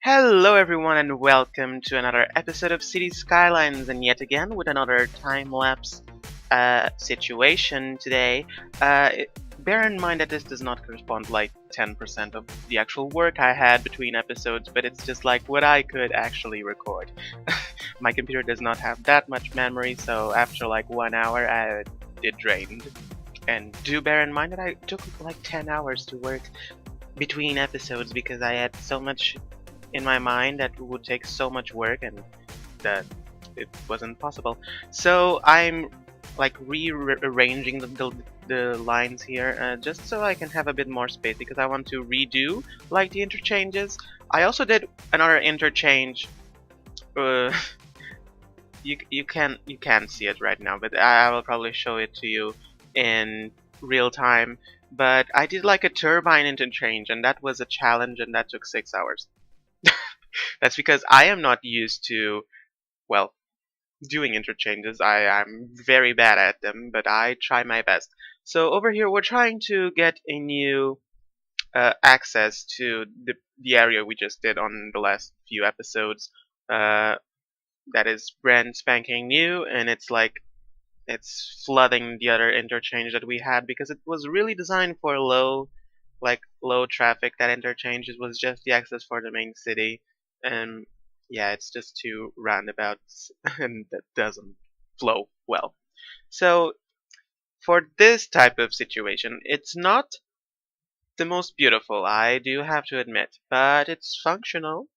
Hello, everyone, and welcome to another episode of City Skylines, and yet again with another time lapse situation today. Bear in mind that this does not correspond like 10% of the actual work I had between episodes, but it's just like what I could actually record. My computer does not have that much memory, so after like 1 hour, it drained. And do bear in mind that I took like 10 hours to work between episodes because I had so much in my mind that would take so much work and that it wasn't possible. So I'm like rearranging the lines here just so I can have a bit more space because I want to redo like the interchanges. I also did another interchange. Uh, you can't see it right now, but I will probably show it to you in real time. But I did like a turbine interchange, and that was a challenge, and that took 6 hours. That's because I am not used to, well, doing interchanges. I'm very bad at them, but I try my best. So over here, we're trying to get a new access to the area we just did on the last few episodes. Uh, that is brand spanking new, and it's like it's flooding the other interchange that we had because it was really designed for low traffic. That interchange, it was just the access for the main city, and yeah, it's just two roundabouts and that doesn't flow well. So for this type of situation, it's not the most beautiful, I do have to admit, but it's functional.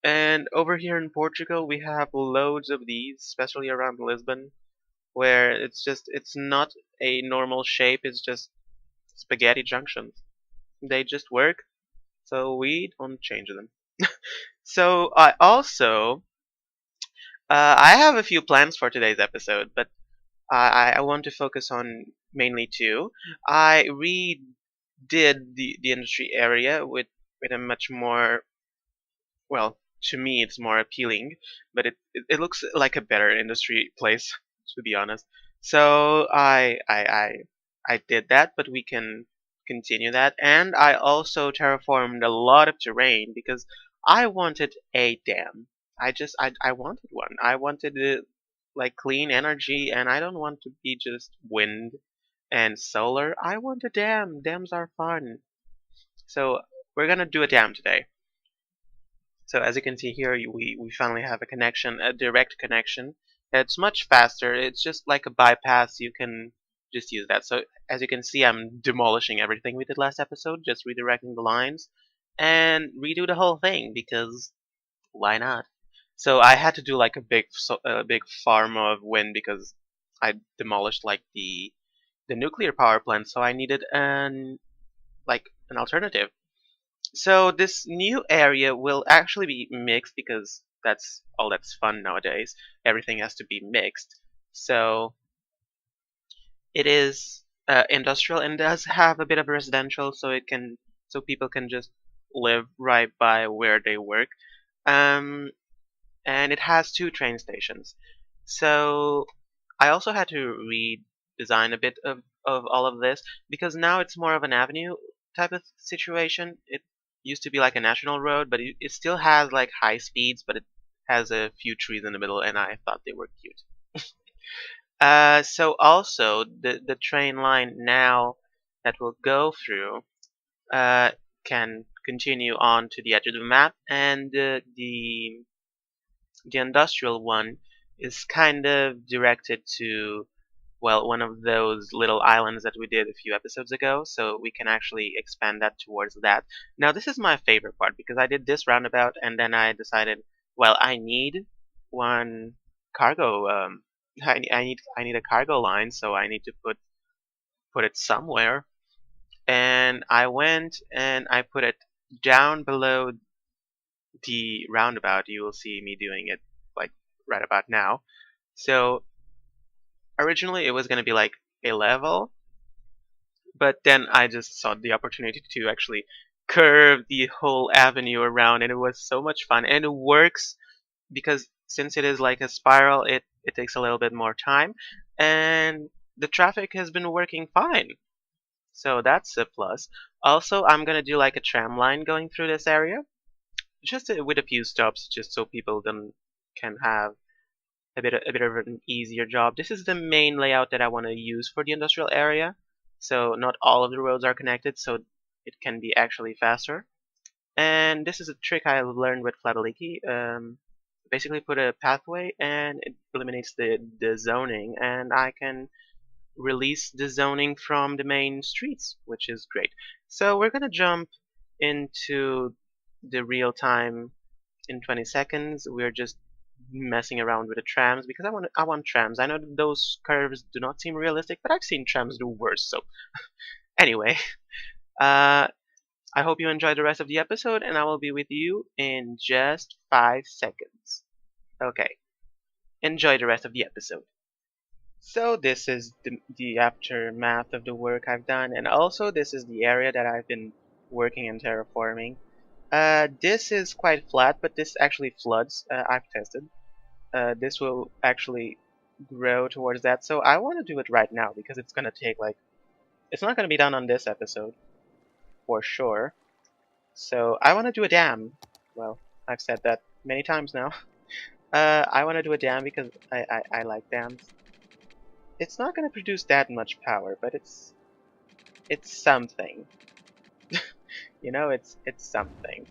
And over here in Portugal, we have loads of these, especially around Lisbon, where it's not a normal shape, it's just spaghetti junctions. They just work, so we don't change them. So I have a few plans for today's episode, but I want to focus on mainly two. I redid the industry area with a much more, well, to me it's more appealing, but it looks like a better industry place, to be honest. So I did that, but we can continue that. And I also terraformed a lot of terrain because I wanted a dam. I wanted one. I wanted like clean energy, and I don't want to be just wind and solar. I want a dam. Dams are fun. So we're gonna do a dam today. So as you can see here, we finally have a connection, a direct connection. It's much faster. It's just like a bypass. You can just use that. So as you can see, I'm demolishing everything we did last episode, just redirecting the lines and redo the whole thing because why not? So I had to do like a big farm of wind because I demolished like the nuclear power plant. So I needed an alternative. So this new area will actually be mixed because that's all that's fun nowadays. Everything has to be mixed. So it is industrial and does have a bit of residential, so people can just live right by where they work. Um, and it has two train stations. So I also had to redesign a bit of all of this because now it's more of an avenue type of situation. It used to be like a national road, but it still has like high speeds, but it has a few trees in the middle, and I thought they were cute. So also the train line now that will go through uh, can continue on to the edge of the map, and the industrial one is kind of directed to, well, one of those little islands that we did a few episodes ago, so we can actually expand that towards that. Now, this is my favorite part because I did this roundabout and then I decided, well, I need one cargo. I need a cargo line, so I need to put it somewhere. And I went and I put it down below the roundabout. You will see me doing it like right about now. So originally it was going to be like a level, but then I just saw the opportunity to actually curve the whole avenue around, and it was so much fun. And it works because since it is like a spiral, it takes a little bit more time, and the traffic has been working fine. So that's a plus. Also, I'm gonna do like a tram line going through this area, just with a few stops, just so people then can have a bit of an easier job. This is the main layout that I want to use for the industrial area. So not all of the roads are connected, so it can be actually faster. And this is a trick I learned with Flabaliki. Basically put a pathway and it eliminates the zoning, and I can release the zoning from the main streets, which is great. So we're gonna jump into the real time in 20 seconds. We're just messing around with the trams because I want trams. I know that those curves do not seem realistic, but I've seen trams do worse. So anyway, uh, I hope you enjoy the rest of the episode, and I will be with you in just 5 seconds. Okay, enjoy the rest of the episode. So this is the aftermath of the work I've done, and also this is the area that I've been working in terraforming. This is quite flat, but this actually floods. I've tested. This will actually grow towards that, so I want to do it right now because it's gonna take like it's not gonna be done on this episode for sure. So I want to do a dam. Well, I've said that many times now. I want to do a dam because I like dams. It's not going to produce that much power, but it's something. You know, it's something.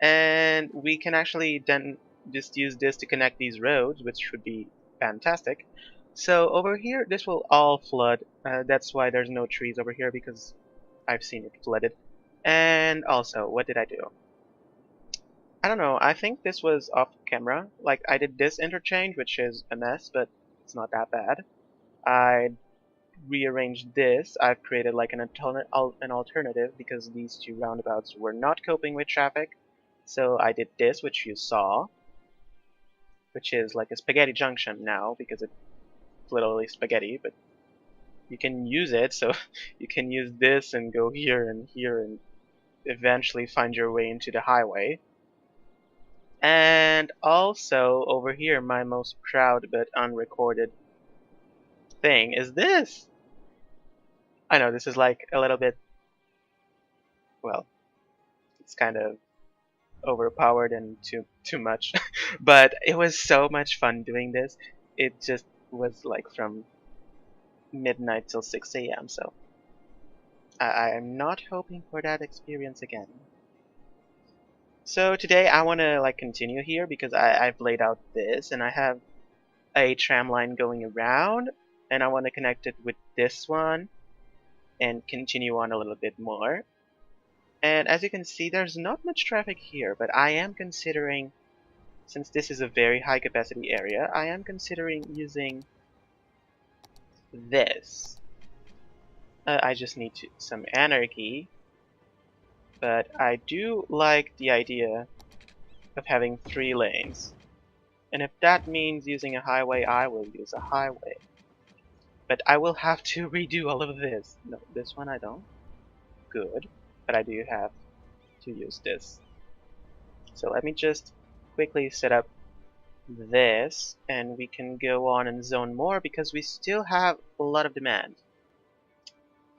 And we can actually then just use this to connect these roads, which should be fantastic. So over here, this will all flood. That's why there's no trees over here, because I've seen it flooded. And also, what did I do? I don't know, I think this was off camera. Like, I did this interchange, which is a mess, but it's not that bad. I rearranged this. I've created like an alternative because these two roundabouts were not coping with traffic. So I did this, which you saw, which is like a spaghetti junction now because it's literally spaghetti, but you can use it, so you can use this and go here and eventually find your way into the highway. And also over here, my most proud but unrecorded thing is this. I know this is like a little bit, well, it's kind of overpowered and too much, but it was so much fun doing this. It just was like from midnight till 6 a.m. So I'm not hoping for that experience again. So today I want to like continue here because I've laid out this and I have a tram line going around and I want to connect it with this one and continue on a little bit more. And as you can see, there's not much traffic here, but I am considering, since this is a very high capacity area, I am considering using this. I just need some anarchy, but I do like the idea of having 3 lanes. And if that means using a highway, I will use a highway. But I will have to redo all of this. No, this one I don't. Good. But I do have to use this. So let me just quickly set up this, and we can go on and zone more because we still have a lot of demand.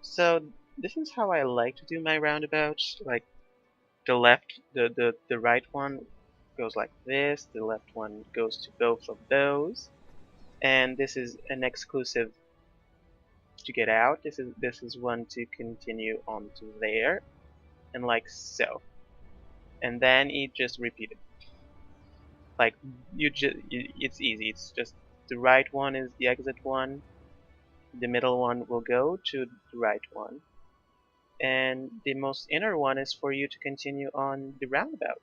So this is how I like to do my roundabouts. Like the right one goes like this, the left one goes to both of those, and this is an exclusive to get out. This is one to continue on to there, and like so. And then you just repeat it. Like it's easy. It's just the right one is the exit one, the middle one will go to the right one, and the most inner one is for you to continue on the roundabout.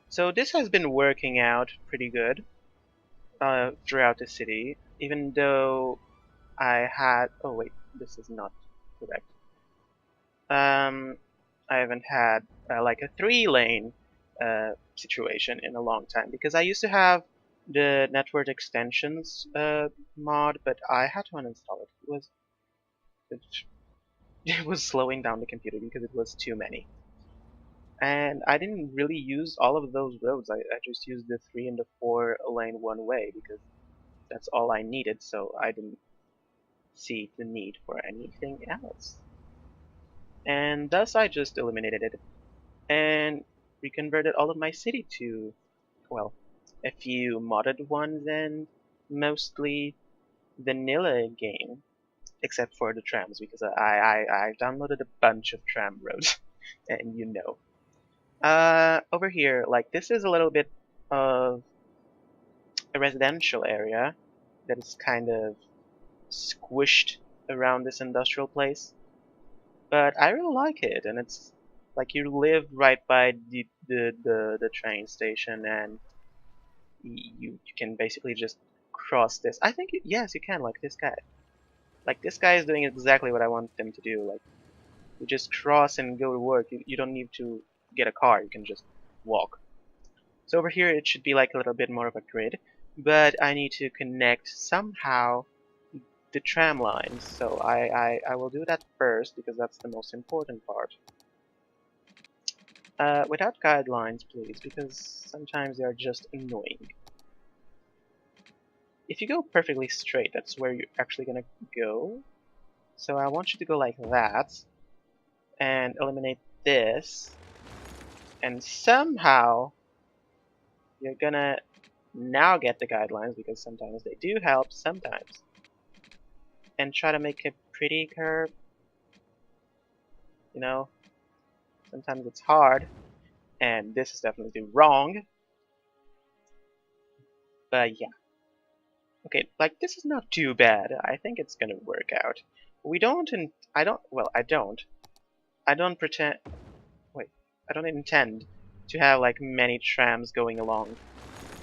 So this has been working out pretty good throughout the city, even though I had. Oh wait, this is not correct. I haven't had like a 3-lane situation in a long time because I used to have the network extensions mod, but I had to uninstall it. It, it was slowing down the computer because it was too many. And I didn't really use all of those roads. I just used the 3 and the 4-lane one way because that's all I needed, so I didn't see the need for anything else. And thus I just eliminated it. And reconverted all of my city to, well, a few modded ones and mostly vanilla game, except for the trams because I downloaded a bunch of tram roads, and you know. Over here, like this is a little bit of a residential area that is kind of squished around this industrial place, but I really like it, and it's like you live right by the train station, and you can basically just cross this. I think yes, you can, like this guy. Like this guy is doing exactly what I want them to do. Like you just cross and go to work. You don't need to get a car. You can just walk. So over here it should be like a little bit more of a grid, but I need to connect somehow the tram lines. So I will do that first because that's the most important part. Without guidelines, please, because sometimes they are just annoying. If you go perfectly straight, that's where you're actually gonna go. So I want you to go like that, and eliminate this, and somehow you're gonna now get the guidelines, because sometimes they do help, sometimes. And try to make a pretty curve. You know, sometimes it's hard, and this is definitely wrong. But yeah. Okay, like this is not too bad. I think it's gonna work out. We don't, and I don't. Well, I don't. I don't pretend. Wait, I don't intend to have like many trams going along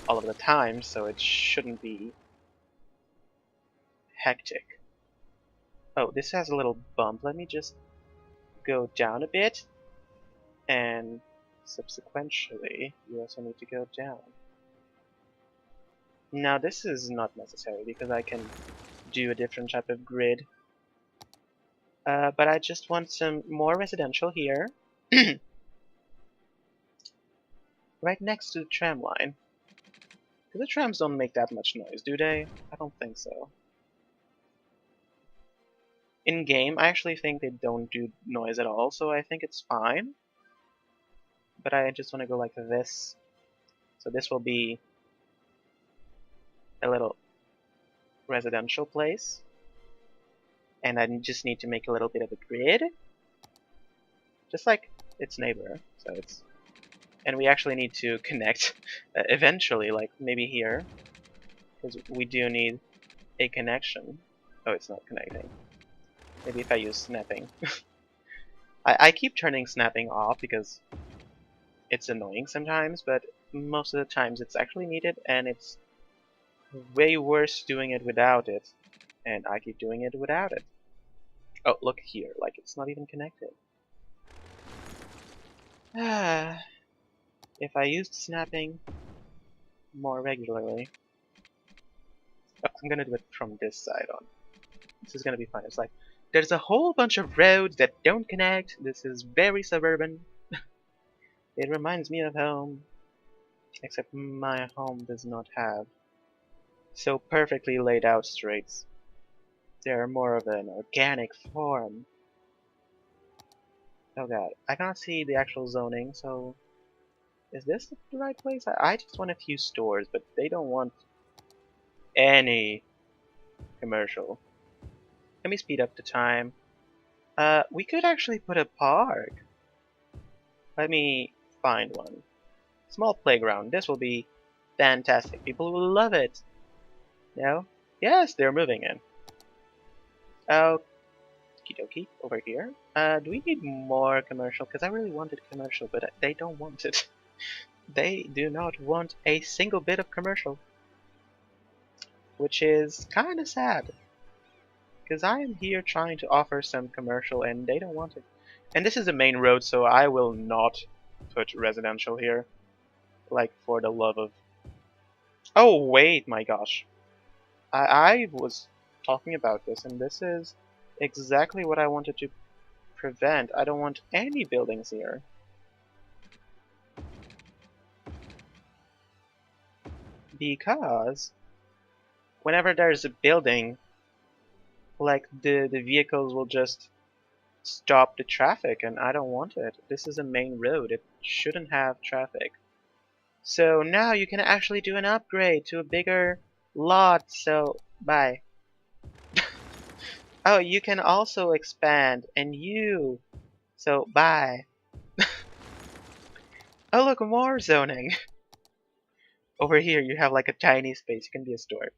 all of the time, so it shouldn't be hectic. Oh, this has a little bump. Let me just go down a bit, and subsequently, you also need to go down. Now this is not necessary because I can do a different type of grid. But I just want some more residential here. Right next to the tram line. Because the trams don't make that much noise, do they? I don't think so. In game, I actually think they don't do noise at all, so I think it's fine. But I just want to go like this. So this will be a little residential place. And I just need to make a little bit of a grid. Just like its neighbor. So it's... And we actually need to connect eventually, like maybe here. Because we do need a connection. Oh, it's not connecting. Maybe if I use snapping. I keep turning snapping off because it's annoying sometimes, but most of the times it's actually needed, and it's way worse doing it without it. And I keep doing it without it. Oh, look here, like it's not even connected. If I used snapping more regularly... Oh, I'm gonna do it from this side on. This is gonna be fun. It's like, there's a whole bunch of roads that don't connect. This is very suburban. It reminds me of home. Except my home does not have so perfectly laid out streets. They are more of an organic form. Oh god, I can't see the actual zoning, so... Is this the right place? I just want a few stores, but they don't want any commercial. Let me speed up the time. We could actually put a park. Let me find one. Small playground. This will be fantastic. People will love it. No? Yes, they're moving in. Okie dokie, over here. Do we need more commercial? Because I really wanted commercial, but they don't want it. They do not want a single bit of commercial. Which is kind of sad. Because I am here trying to offer some commercial and they don't want it. And this is the main road, so I will not put residential here. Like, for the love of... Oh, wait, my gosh. I was talking about this, and this is exactly what I wanted to prevent. I don't want any buildings here. Because whenever there's a building, like the vehicles will just stop the traffic, and I don't want it. This is a main road. It shouldn't have traffic. So now you can actually do an upgrade to a bigger lot, so bye. Oh, you can also expand, and you, so bye. Oh look, more zoning. Over here you have like a tiny space, you can be a store.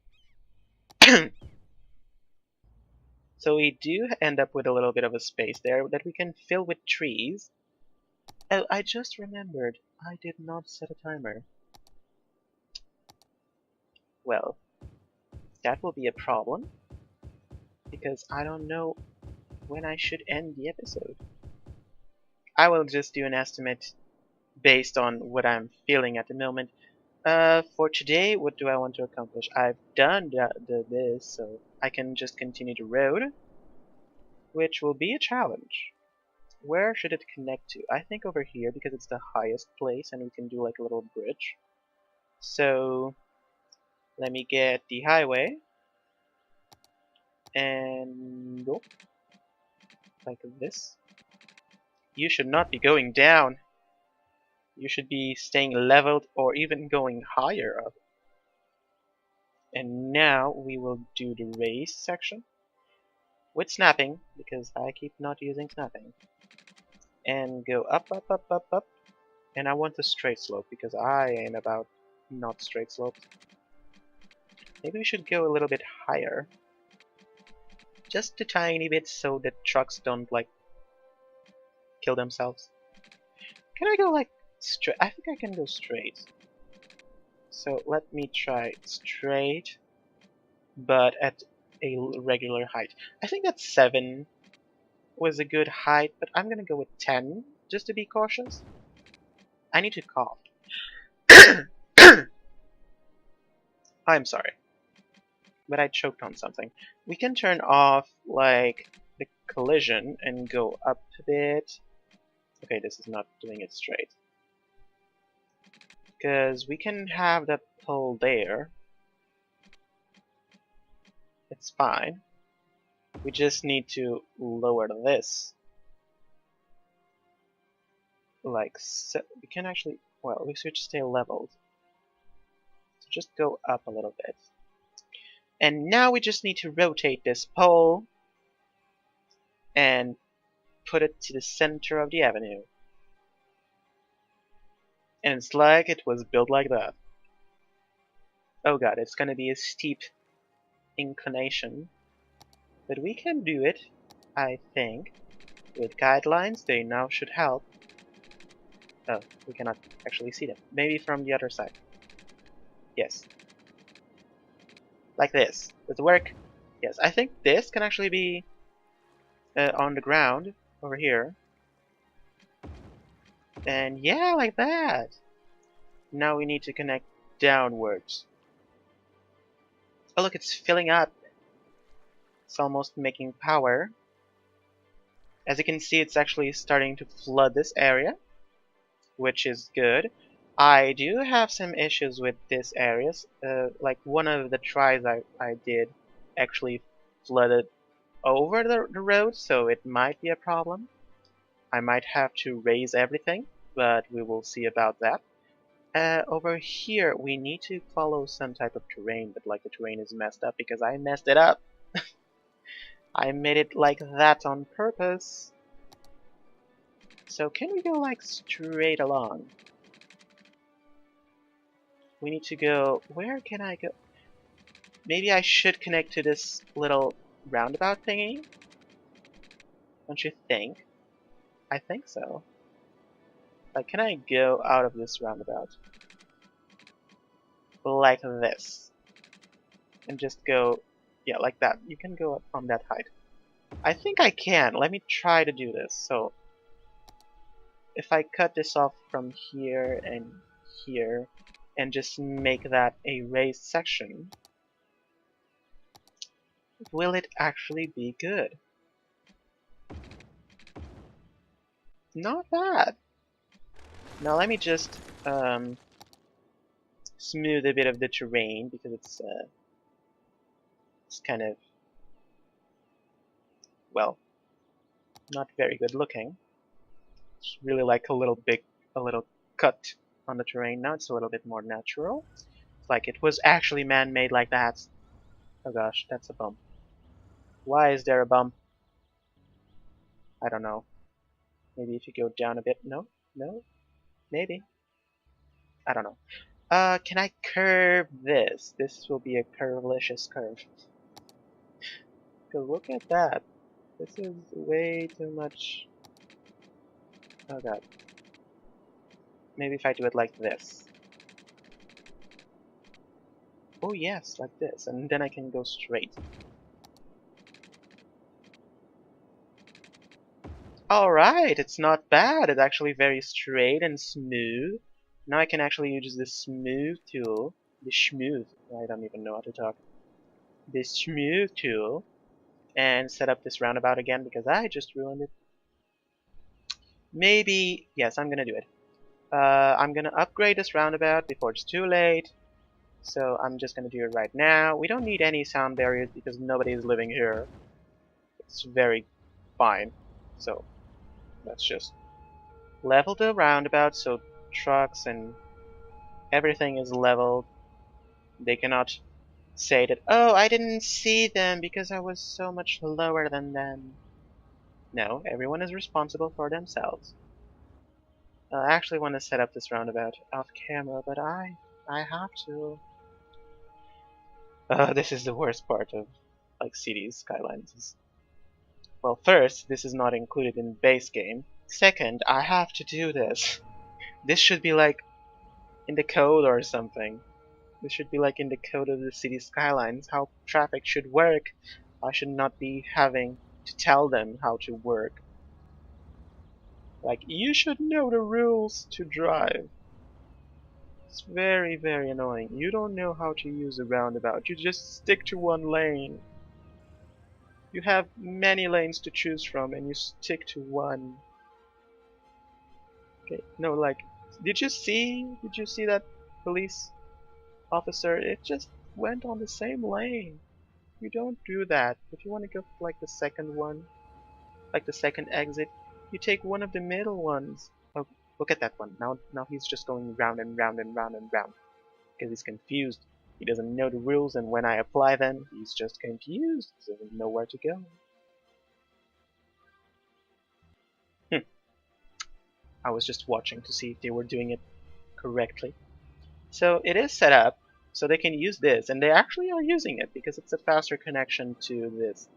So we do end up with a little bit of a space there that we can fill with trees. Oh, I just remembered, I did not set a timer. Well, that will be a problem, because I don't know when I should end the episode. I will just do an estimate based on what I'm feeling at the moment. For today, what do I want to accomplish? I've done this, so I can just continue the road, which will be a challenge. Where should it connect to? I think over here, because it's the highest place and we can do like a little bridge. So let me get the highway and go like this. You should not be going down. You should be staying leveled or even going higher up. And now we will do the race section with snapping, because I keep not using snapping. And go up, up, up, up, up. And I want a straight slope, because I am about not straight slopes. Maybe we should go a little bit higher. Just a tiny bit, so that trucks don't, like, kill themselves. Can I go, like, straight? I think I can go straight. So let me try straight, but at a regular height. I think that 7 was a good height, but I'm gonna go with 10, just to be cautious. I need to cough. I'm sorry, but I choked on something. We can turn off, like, the collision and go up a bit. Okay, this is not doing it straight. Because we can have that pole there. It's fine. We just need to lower this. Like so. We can actually, well, we should stay leveled. So just go up a little bit. And now we just need to rotate this pole and put it to the center of the avenue. And it's like it was built like that. Oh god, it's gonna be a steep inclination. But we can do it, I think. With guidelines, they now should help. Oh, we cannot actually see them. Maybe from the other side. Yes. Like this. Does it work? Yes, I think this can actually be on the ground over here. And yeah, like that. Now we need to connect downwards. Oh look, it's filling up. It's almost making power. As you can see, it's actually starting to flood this area, which is good. I do have some issues with this area. Like one of the tries I did actually flooded over the road, so it might be a problem. I might have to raise everything, but we will see about that. Over here, we need to follow some type of terrain, but like the terrain is messed up because I messed it up. I made it like that on purpose. So can we go like straight along? We need to go... Where can I go? Maybe I should connect to this little roundabout thingy? Don't you think? I think so. Like, can I go out of this roundabout? Like this. And just go... Yeah, like that. You can go up from that height. I think I can. Let me try to do this. So, if I cut this off from here and here, and just make that a raised section, will it actually be good? Not bad. Now let me just smooth a bit of the terrain because it's kind of, well, not very good looking. It's really like a little cut on the terrain. Now it's a little bit more natural. It's like it was actually man-made like that. Oh gosh, that's a bump. Why is there a bump? I don't know. Maybe if you go down a bit. No? No? Maybe. I don't know. Can I curve this? This will be a curvelicious curve. Because look at that. This is way too much. Oh god. Maybe if I do it like this. Oh yes, like this. And then I can go straight. Alright, it's not bad. It's actually very straight and smooth. Now I can actually use the smooth tool. The smooth. I don't even know how to talk. The smooth tool. And set up this roundabout again because I just ruined it. Maybe, yes, I'm gonna do it. I'm gonna upgrade this roundabout before it's too late. So I'm just gonna do it right now. We don't need any sound barriers because nobody is living here. It's very fine. So let's just level the roundabout so trucks and everything is leveled. They cannot say that, oh, I didn't see them because I was so much lower than them. No, everyone is responsible for themselves. I actually want to set up this roundabout off camera, but I have to. This is the worst part of like cities, Skylines. Well, first, this is not included in base game. Second, I have to do this. This should be like in the code or something. This should be like in the code of the city Skylines, how traffic should work. I should not be having to tell them how to work. Like, you should know the rules to drive. It's very, very annoying. You don't know how to use a roundabout. You just stick to one lane. You have many lanes to choose from and you stick to one. Okay, no, like, did you see that police officer? It just went on the same lane. You don't do that. If you want to go for like the second one, like the second exit, you take one of the middle ones. Oh, look at that one. Now he's just going round and round and round and round. Because he's confused. He doesn't know the rules, and when I apply them, he's just confused. He doesn't know where to go. I was just watching to see if they were doing it correctly. So it is set up so they can use this, and they actually are using it because it's a faster connection to this.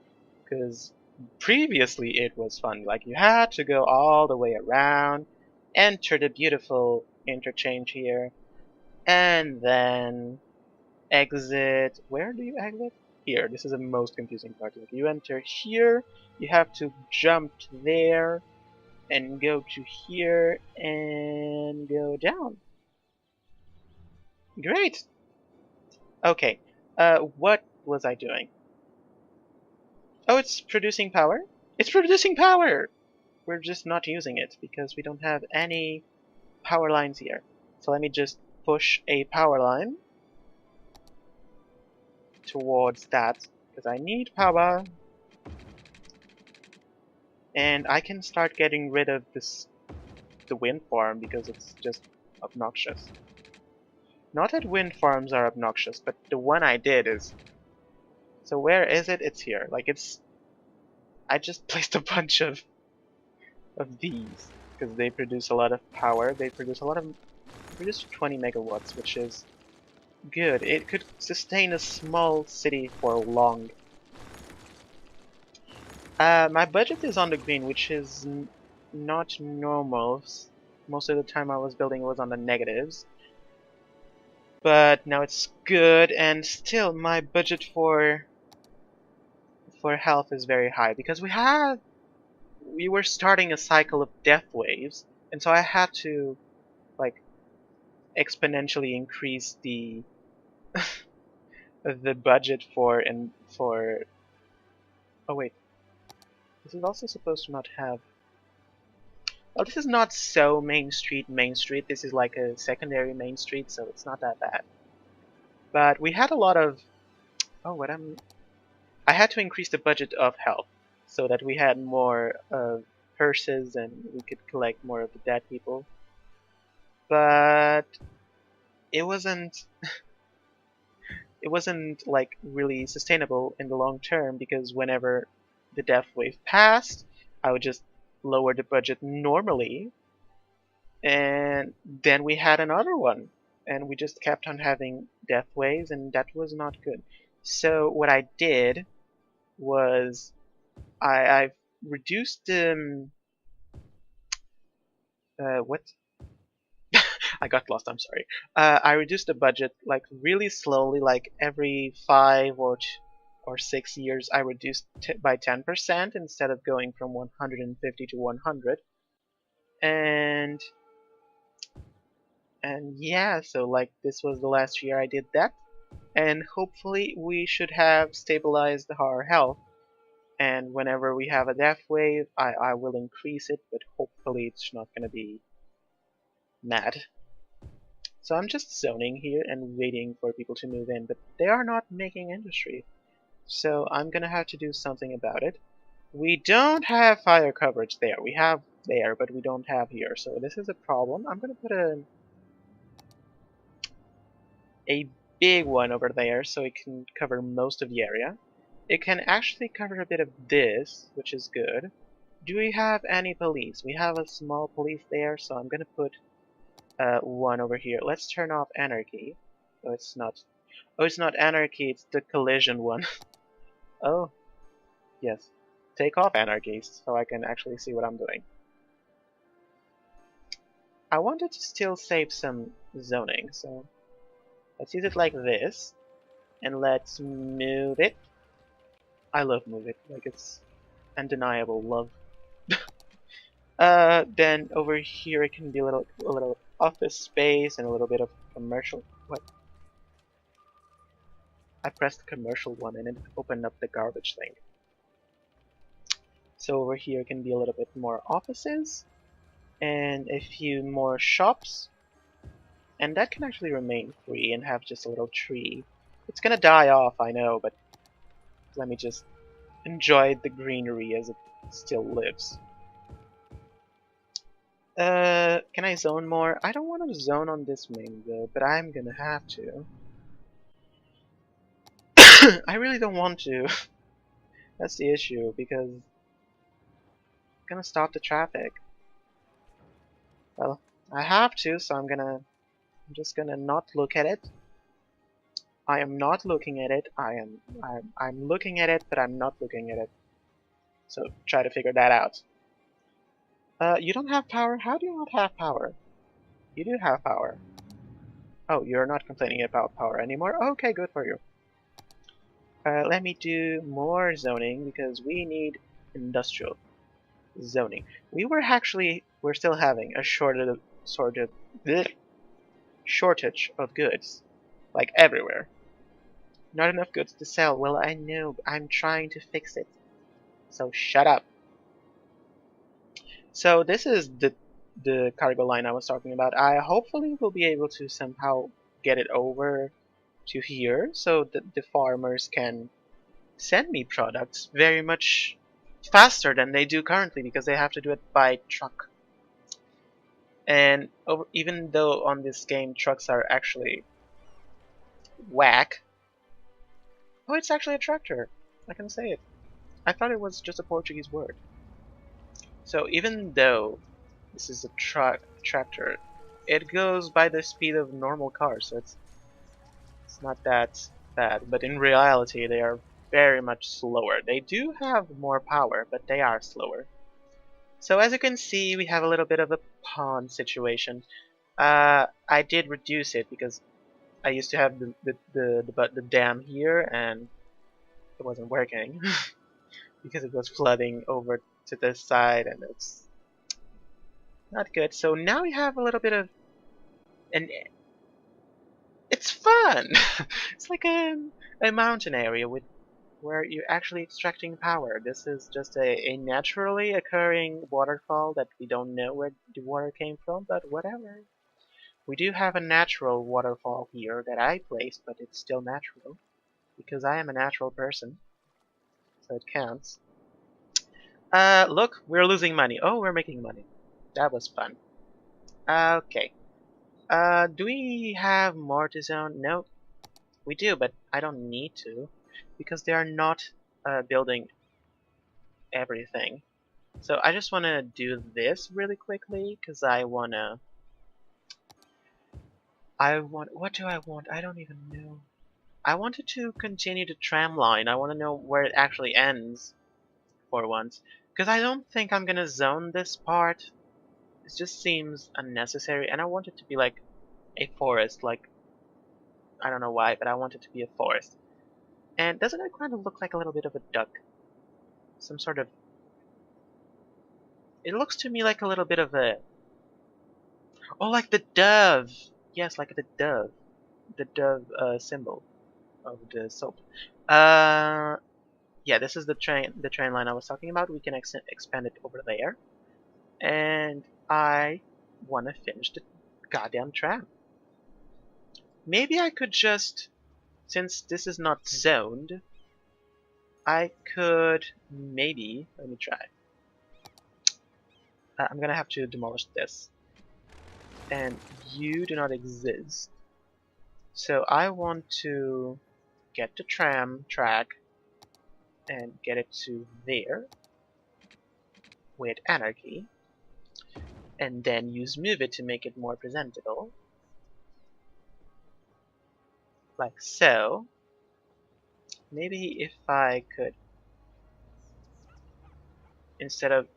Because previously it was fun. Like, you had to go all the way around, enter the beautiful interchange here, and then exit. Where do you exit? Here. This is the most confusing part. Like, you enter here, you have to jump there, and go to here, and go down. Great! Okay, what was I doing? Oh, it's producing power? It's producing power! We're just not using it, because we don't have any power lines here. So let me just push a power line towards that, because I need power. And I can start getting rid of the wind farm, because it's just obnoxious. Not that wind farms are obnoxious, but the one I did is... So where is it? It's here. Like, it's... I just placed a bunch of these, because they produce a lot of power. They produce 20 megawatts, which is good. It could sustain a small city for long. My budget is on the green, which is not normal. Most of the time I was building was on the negatives. But now it's good, and still my budget for health is very high because we were starting a cycle of death waves, and so I had to like exponentially increase the the budget for. Oh wait, this is also supposed to not have. Well, this is not so main street. This is like a secondary main street, so it's not that bad. But we had a lot of. Oh, I had to increase the budget of health. so that we had more hearses and we could collect more of the dead people. But it wasn't like really sustainable in the long term, because whenever the death wave passed, I would just lower the budget normally, and then we had another one, and we just kept on having death waves, and that was not good. So what I did was I've reduced what I got lost. I'm sorry. I reduced the budget like really slowly, like every 5 or 6 years. I reduced by 10% instead of going from 150 to 100. And yeah, so like this was the last year I did that, and hopefully we should have stabilized our health. And whenever we have a death wave, I will increase it, but hopefully it's not gonna be mad. So I'm just zoning here and waiting for people to move in, but they are not making industry. So I'm gonna have to do something about it. We don't have fire coverage there. We have there, but we don't have here. So this is a problem. I'm gonna put a big one over there so it can cover most of the area. It can actually cover a bit of this, which is good. Do we have any police? We have a small police there, so I'm gonna put one over here. Let's turn off anarchy. Oh, it's not. Oh, it's not anarchy. It's the collision one. Oh, yes. Take off anarchy so I can actually see what I'm doing. I wanted to still save some zoning, so let's use it like this, and let's move it. I love move it, like it's undeniable love. Then over here it can be a little office space and a little bit of commercial. What? I pressed the commercial one and it opened up the garbage thing. So over here can be a little bit more offices and a few more shops, and that can actually remain free and have just a little tree. It's gonna die off, I know, but let me just enjoy the greenery as it still lives. Can I zone more? I don't want to zone on this main though, but I'm gonna have to. I really don't want to. That's the issue, because it's gonna stop the traffic. Well, I have to, so I'm just gonna not look at it. I am not looking at it. I'm looking at it, but I'm not looking at it. So try to figure that out. You don't have power? How do you not have power? You do have power. Oh, you're not complaining about power anymore? Okay, good for you. Let me do more zoning, because we need industrial zoning. We're still having a shortage of goods, like everywhere. Not enough goods to sell. Well, I know, I'm trying to fix it. So shut up. So this is the cargo line I was talking about. I hopefully will be able to somehow get it over to here so that the farmers can send me products very much faster than they do currently, because they have to do it by truck. And even though on this game trucks are actually whack. Oh, it's actually a tractor. I can say it. I thought it was just a Portuguese word. So even though this is a tractor, it goes by the speed of normal cars, so it's not that bad. But in reality, they are very much slower. They do have more power, but they are slower. So as you can see, we have a little bit of a pond situation. I did reduce it because I used to have the dam here, and it wasn't working because it was flooding over to this side, and it's not good. So now we have a little bit of, and it's fun. It's like a mountain area where you're actually extracting power. This is just a naturally occurring waterfall that we don't know where the water came from, but whatever. We do have a natural waterfall here that I placed, but it's still natural because I am a natural person, so it counts. Look, we're losing money. Oh, we're making money. That was fun. Okay. Do we have more to zone? No, we do, but I don't need to because they are not building everything. So I just want to do this really quickly because what do I want? I don't even know. I wanted to continue the tram line. I want to know where it actually ends for once. Because I don't think I'm gonna zone this part. It just seems unnecessary, and I want it to be like a forest. Like, I don't know why, but I want it to be a forest. And doesn't it kind of look like a little bit of a duck? Some sort of... It looks to me like a little bit of a... Oh, like the dove! Yes, like the dove. The dove symbol of the soap. Yeah, this is the train line I was talking about. We can expand it over there. And I want to finish the goddamn tram. Maybe I could just, since this is not zoned, I could maybe, let me try. I'm gonna have to demolish this. And you do not exist. So I want to get the tram track and get it to there with anarchy. And then use move it to make it more presentable. Like so. Maybe if I could, instead of,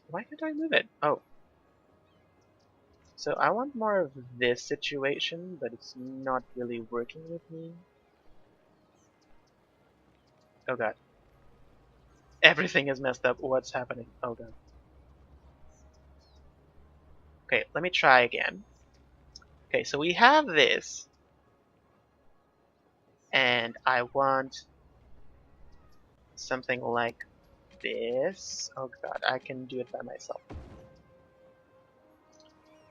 why can't I move it? Oh. So I want more of this situation, but it's not really working with me. Oh god. Everything is messed up. What's happening? Oh god. Okay, let me try again. Okay, so we have this. And I want something like this. Oh god, I can do it by myself.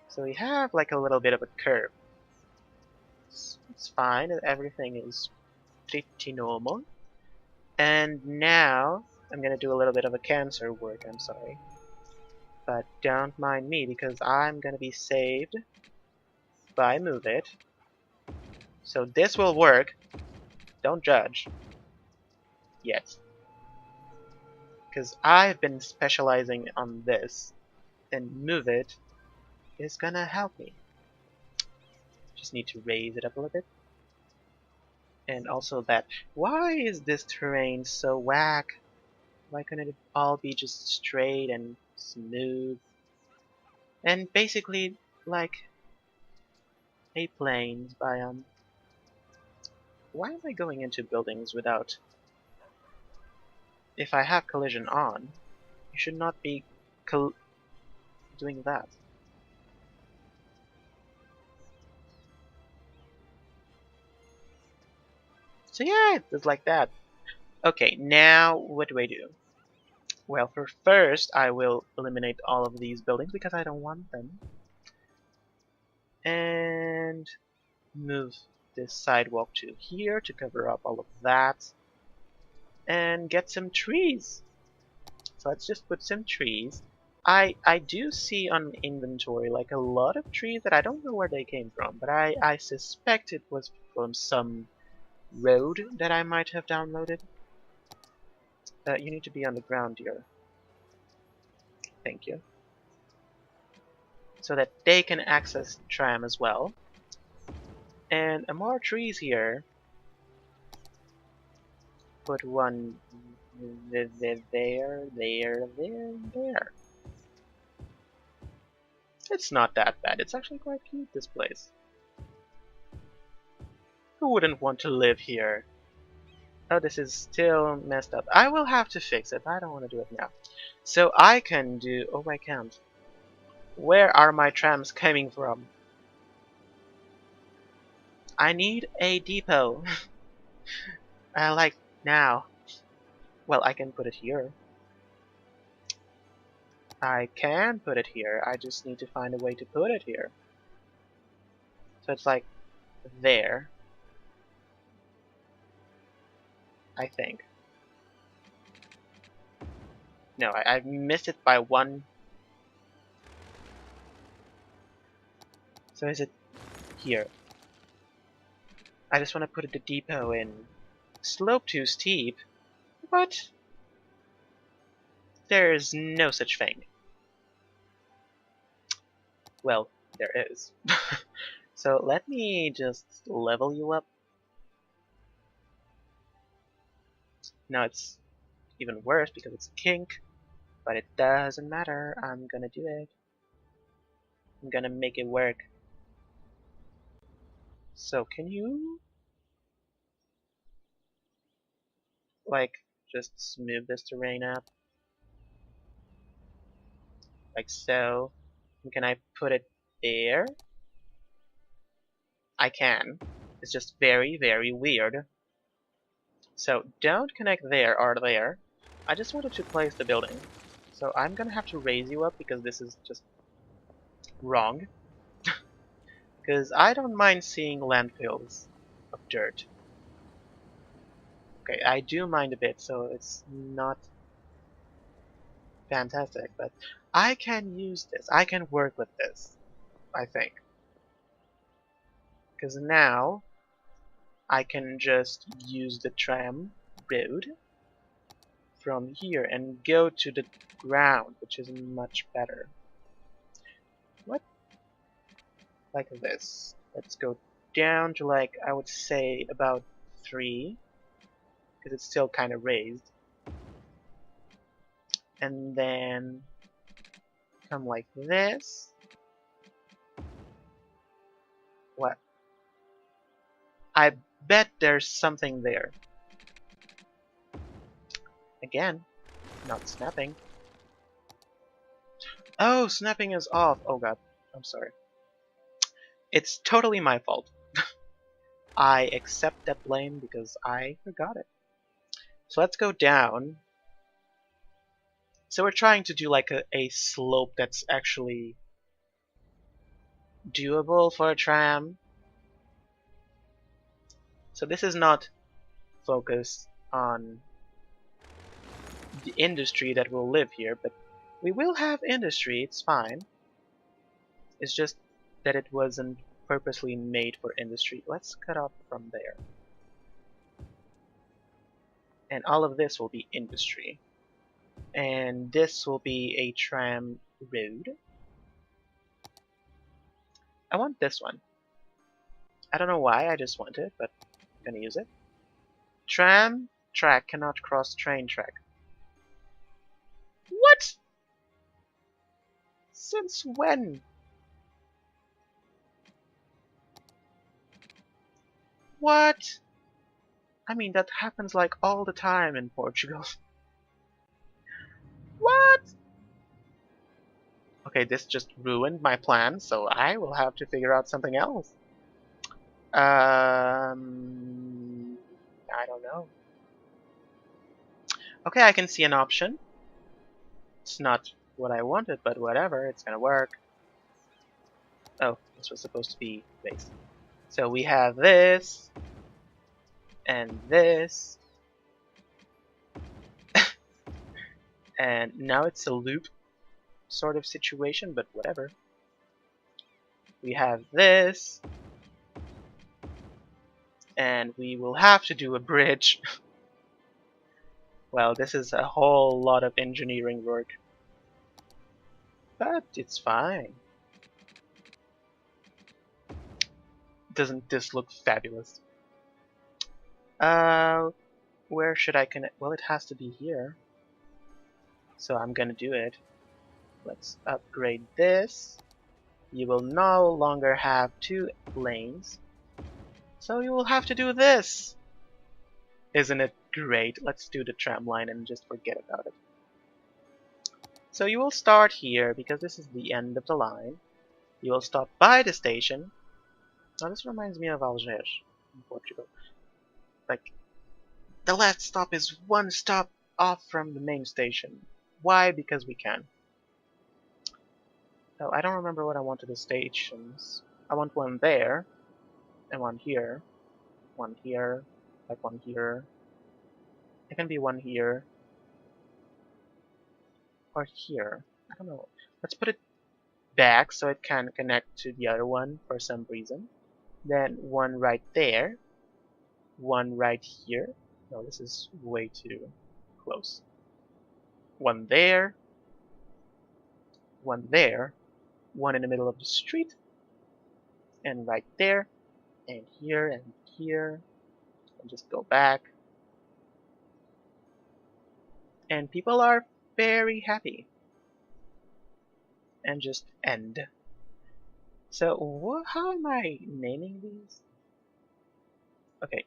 So we have like a little bit of a curve. It's fine, everything is pretty normal. And now I'm gonna do a little bit of a cancer work, I'm sorry. But don't mind me because I'm gonna be saved by move it. So this will work. Don't judge. Yet. Because I've been specializing on this. And move it is gonna help me. Just need to raise it up a little bit. And also that. Why is this terrain so whack? Why couldn't it all be just straight and smooth? And basically like a plains biome. Why am I going into buildings without... If I have collision on, you should not be doing that. So yeah, it's like that. Okay, now what do I do? Well, first I will eliminate all of these buildings because I don't want them. And move this sidewalk to here to cover up all of that. And get some trees. So let's just put some trees. I do see on inventory like a lot of trees that I don't know where they came from, but I suspect it was from some road that I might have downloaded. You need to be on the ground here. Thank you. So that they can access the tram as well. And more trees here. Put one there. It's not that bad. It's actually quite cute, this place. Who wouldn't want to live here? Oh, this is still messed up. I will have to fix it. I don't want to do it now. So I can do... Oh, I can't. Where are my trams coming from? I need a depot. Like now. Well, I can put it here. I can put it here. I just need to find a way to put it here. So it's like there. I think. No, I missed it by one. So is it here? I just want to put the depot in. Slope too steep? What? There's no such thing. Well, there is. So let me just level you up. Now it's even worse because it's kink, but it doesn't matter. I'm gonna do it. I'm gonna make it work. So can you like just smooth this terrain up like so? And can I put it there? I can. It's just very, very weird. So don't connect there or there. I just wanted to place the building. So I'm gonna have to raise you up because this is just wrong. Because I don't mind seeing landfills of dirt. Okay, I do mind a bit, so it's not fantastic, but I can use this. I can work with this, I think. Because now I can just use the tram road from here and go to the ground, which is much better. What? Like this. Let's go down to like, I would say about 3, because it's still kind of raised. And then come like this. What? I bet there's something there. Again, not snapping. Oh, snapping is off. Oh god, I'm sorry. It's totally my fault. I accept that blame because I forgot it. So let's go down. So we're trying to do like a slope that's actually doable for a tram. So this is not focused on the industry that will live here, but we will have industry, it's fine. It's just that it wasn't purposely made for industry. Let's cut off from there. And all of this will be industry. And this will be a tram road. I want this one. I don't know why, I just want it, but I'm gonna use it. Tram track cannot cross train track. What? Since when? What? I mean, that happens like all the time in Portugal. What? Okay, this just ruined my plan, so I will have to figure out something else. I don't know. Okay, I can see an option. It's not what I wanted, but whatever, it's gonna work. Oh, this was supposed to be base. So we have this, and this, and now it's a loop sort of situation, but whatever. We have this, and we will have to do a bridge. Well, this is a whole lot of engineering work, but it's fine. Doesn't this look fabulous? Where should I connect? Well, it has to be here. So I'm gonna do it. Let's upgrade this. You will no longer have 2 lanes. So you will have to do this. Isn't it great? Let's do the tram line and just forget about it. So you will start here because this is the end of the line. You will stop by the station. Now this reminds me of Algiers in Portugal. Like, the last stop is 1 stop off from the main station. Why? Because we can. Oh, I don't remember what I want to the stations. I want one there, and one here, like one here. It can be one here. or here. I don't know. Let's put it back so it can connect to the other one for some reason. Then one right there. One right here. No, this is way too close. One there. One there. One in the middle of the street. And right there. And here and here. And just go back. And people are very happy. And just end. So how am I naming these? Okay,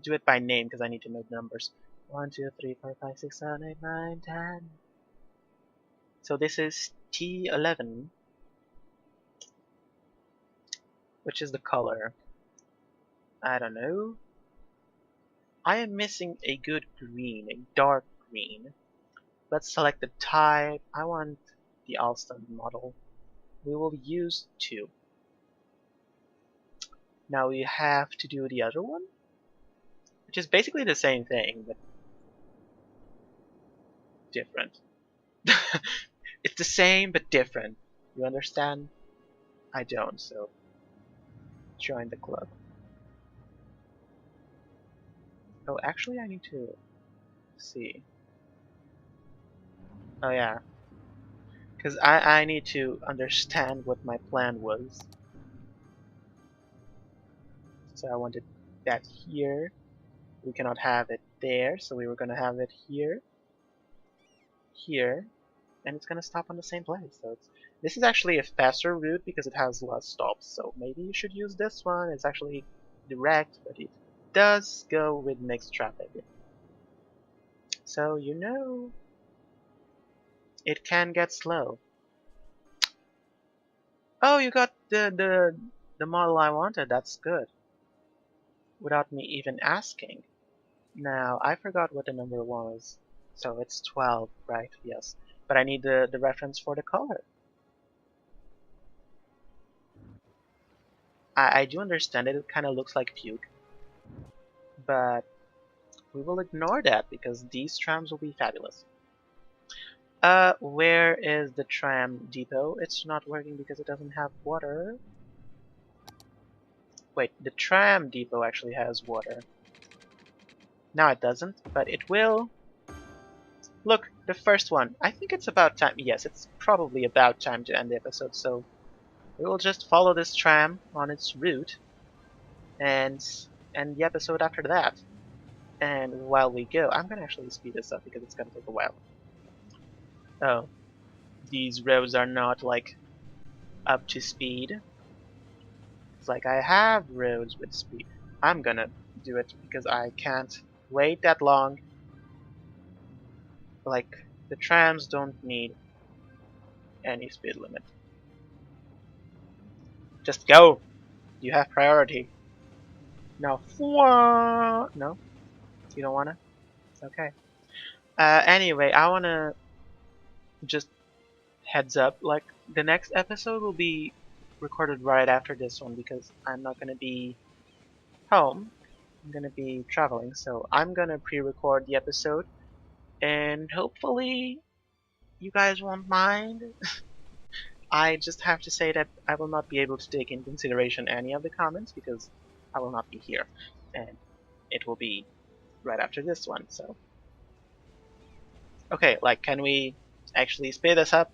do it by name because I need to know the numbers. 1, 2, 3, 4, 5, 6, 7, 8, 9, 10. So this is T11, which is the color. I don't know. I am missing a good green, a dark green. Let's select the type. I want the Alston model. We will use 2. Now we have to do the other one, which is basically the same thing, but different. It's the same, but different. You understand? I don't, so join the club. Oh, actually I need to see. Oh yeah. Because I need to understand what my plan was. So I wanted that here. We cannot have it there, so we were gonna have it here, here, and it's gonna stop on the same place. So this is actually a faster route because it has less stops. So maybe you should use this one. It's actually direct, but it does go with mixed traffic. So you know, it can get slow. Oh, you got the model I wanted. That's good. Without me even asking. Now I forgot what the number was. So it's 12, right? Yes. But I need the reference for the color. I do understand it. It kind of looks like puke. But we will ignore that because these trams will be fabulous. Where is the tram depot? It's not working because it doesn't have water. Wait, the tram depot actually has water. Now it doesn't, but it will. Look, the first one. I think it's about time. Yes, it's probably about time to end the episode, so we will just follow this tram on its route and end the episode after that. And while we go, I'm gonna actually speed this up because it's gonna take a while. Oh, these roads are not like up to speed. It's like I have roads with speed. I'm gonna do it because I can't wait that long. Like, the trams don't need any speed limit. Just go! You have priority. Now, no? You don't wanna? Okay. Anyway, I wanna just heads up, like, the next episode will be recorded right after this one because I'm not gonna be home. I'm gonna be traveling, so I'm gonna pre-record the episode and hopefully you guys won't mind. I just have to say that I will not be able to take in consideration any of the comments because I will not be here, and it will be right after this one. So, okay, like, can we actually speed this up?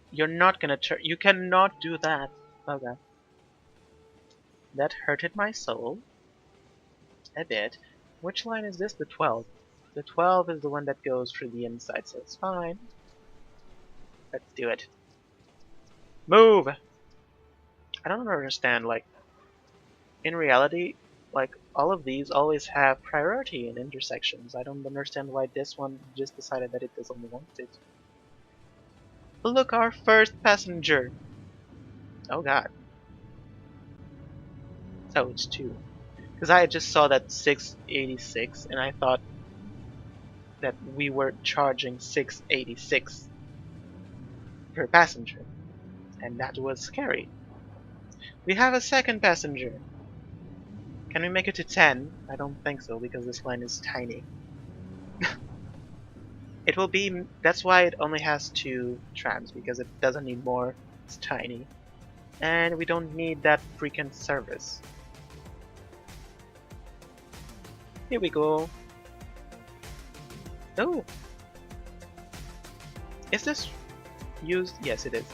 You're not gonna you cannot do that. Okay, that hurted my soul a bit. Which line is this? The 12. The 12 is the one that goes through the inside, so it's fine. Let's do it. Move! I don't understand, like, in reality, like, all of these always have priority in intersections. I don't understand why this one just decided that it doesn't want it. Look, our first passenger! Oh god. Oh, it's 2. Because I just saw that 686 and I thought that we were charging 686 per passenger. And that was scary. We have a second passenger. Can we make it to 10? I don't think so because this line is tiny. It will be, that's why it only has 2 trams, because it doesn't need more. It's tiny. And we don't need that freaking service. Here we go. Oh! Is this used? Yes, it is.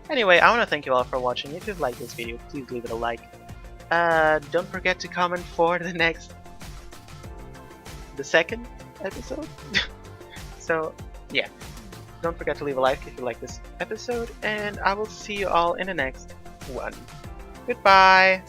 Anyway, I want to thank you all for watching. If you've liked this video, please leave it a like. Don't forget to comment for the second episode. So, yeah. Don't forget to leave a like if you like this episode, and I will see you all in the next one. Goodbye!